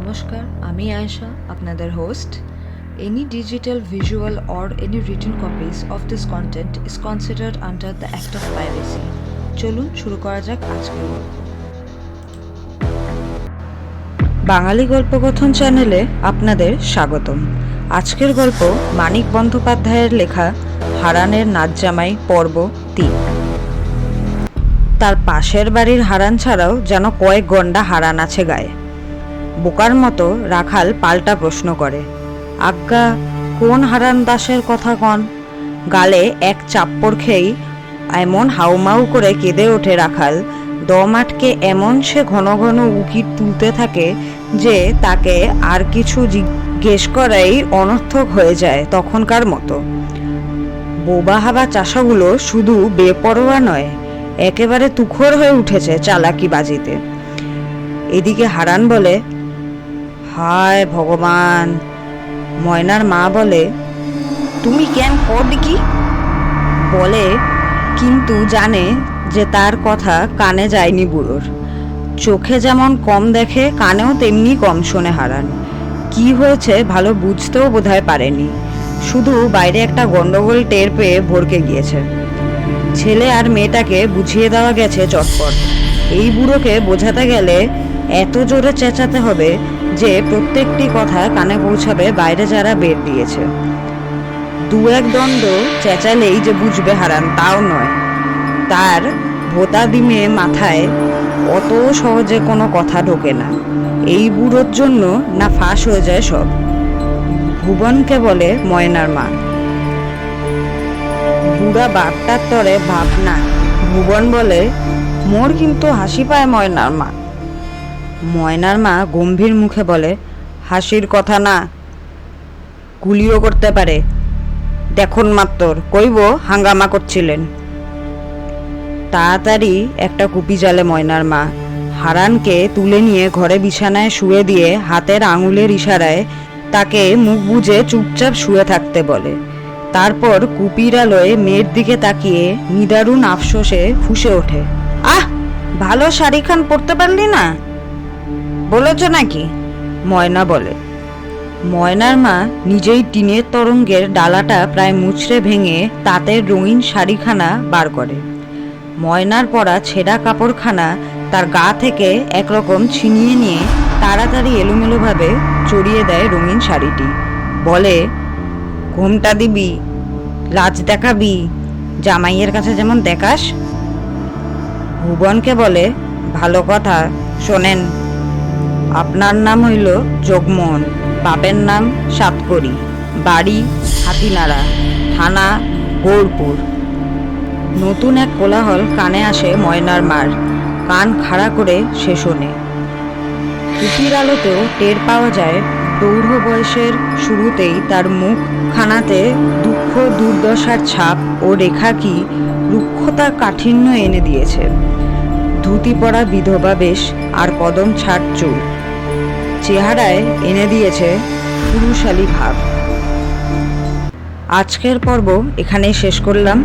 নমস্কার, আমি আয়েশা, আপনাদের host. Any digital, visual, or any written copies of this content is considered under the Act of Piracy. চলুন শুরু করা যাক আজকের গল্প। বাঙালি গল্পকথন চ্যানেলে আপনাদের স্বাগতম। আজকের গল্প মানিক বন্দ্যোপাধ্যায়ের লেখা হারানের নাচ জামাই পর্ব 3। তার পাশের বাড়ির হারান ছাড়াও যেন কয়েক গন্ডা হারান আছে গায়ে। বোকার মতো রাখাল পাল্টা প্রশ্ন করে, আজ্ঞা কোন হারান দাসের কথা কন? গালে এক চাপ্পড় খেয়েই এমন হাউমাউ করে কেঁদে ওঠে রাখাল, দম আটকে এমন সে ঘন ঘন উকি তুলতে থাকে যে তাকে আর কিছু জিজ্ঞেস করাই অনর্থক হয়ে যায় তখনকার মতো। বোবা হাবা চাষাগুলো শুধু বেপরোয়া নয়, একেবারে তুখোড় হয়ে উঠেছে চালাকি বাজিতে। এদিকে হারান বলে, হায় ভগবান। ময়নার মা বলে, তুমি কেন করবি কি? বলে, কিন্তু জানে যে তার কথা কানে যায়নি বুড়োর। চোখে যেমন কম দেখে, কানেও তেমনি কম শোনে হারান। কি হয়েছে ভালো বুঝতেও বোধহয় পারেনি, শুধু বাইরে একটা গন্ডগোল টের পেয়ে ভরকে গিয়েছে। ছেলে আর মেয়েটাকে বুঝিয়ে দেওয়া গেছে চটপট। এই বুড়োকে বোঝাতে গেলে এত জোরে চেঁচাতে হবে যে প্রত্যেকটি কথা কানে পৌঁছাবে বাইরে যারা বের দিয়েছে। দু এক দণ্ড চেঁচালেই যে বুঝবে হারান তাও নয়। তার ভোতা ডিমে মাথায় অত সহজে কোনো কথা ঢোকে না। এই বুড়োর জন্য না ফাঁস হয়ে যায় সব। ভুবনকে বলে ময়নার মা। বুড়া বাঘটার তরে ভাব না। ভুবন বলে, মোর কিন্তু হাসি পায় ময়নার মা। ময়নার মা গম্ভীর মুখে বলে, হাসির কথা না, গুলিও করতে পারে। দেখুন মাত্র কইব হাঙ্গামা করছিলেন। তাড়াতাড়ি একটা কুপি জ্বালে ময়নার মা। হারানকে তুলে নিয়ে ঘরে বিছানায় শুয়ে দিয়ে হাতের আঙুলের ইশারায় তাকে মুখ বুজে চুপচাপ শুয়ে থাকতে বলে। তারপর কুপির আলোয় মেয়ের দিকে তাকিয়ে নিদারুণ আফসোসে ফুঁসে ওঠে, আহ, ভালো শাড়িখান পরতে পারলি না বলেছ নাকি? ময়না বলে। ময়নার মা নিজেই টিনের তরঙ্গের ডালাটা প্রায় মুচড়ে ভেঙে তাঁতের রঙিন শাড়িখানা বার করে। ময়নার পরা ছেঁড়া কাপড়খানা তার গা থেকে একরকম ছিনিয়ে নিয়ে তাড়াতাড়ি এলোমেলোভাবে চড়িয়ে দেয় রঙিন শাড়িটি। বলে, ঘোমটা দিবি, লাজ দেখাবি, জামাইয়ের কাছে যেমন দেখাস। ভুবনকে বলে, ভালো কথা, শোনেন, আপনার নাম হইল জগমোহন, বাপের নাম সাতকড়ি, বাড়ি হাতিনাড়া, থানা গৌরপুর। নতুন এক কোলাহল কানে আসে ময়নার মার। কান খাড়া করে সে শোনে। কুপির আলোতেও টের পাওয়া যায় প্রৌঢ় বয়সের শুরুতেই তার মুখখানাতে দুঃখ দুর্দশার ছাপ ও রেখা কি রুক্ষতা কাঠিন্য এনে দিয়েছে। ধুতি পরা বিধবা বেশ আর কদম ছাট চুল চেহারায় এনে দিয়েছে পুরুষালী ভাব। আজকের পর্ব এখানেই শেষ করলাম।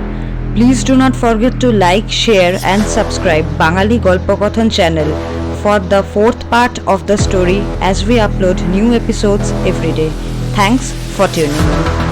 Please do not forget to like, share and subscribe Bangali Golpokothon channel for the 4th part of the story as we upload new episodes every day. Thanks for tuning in.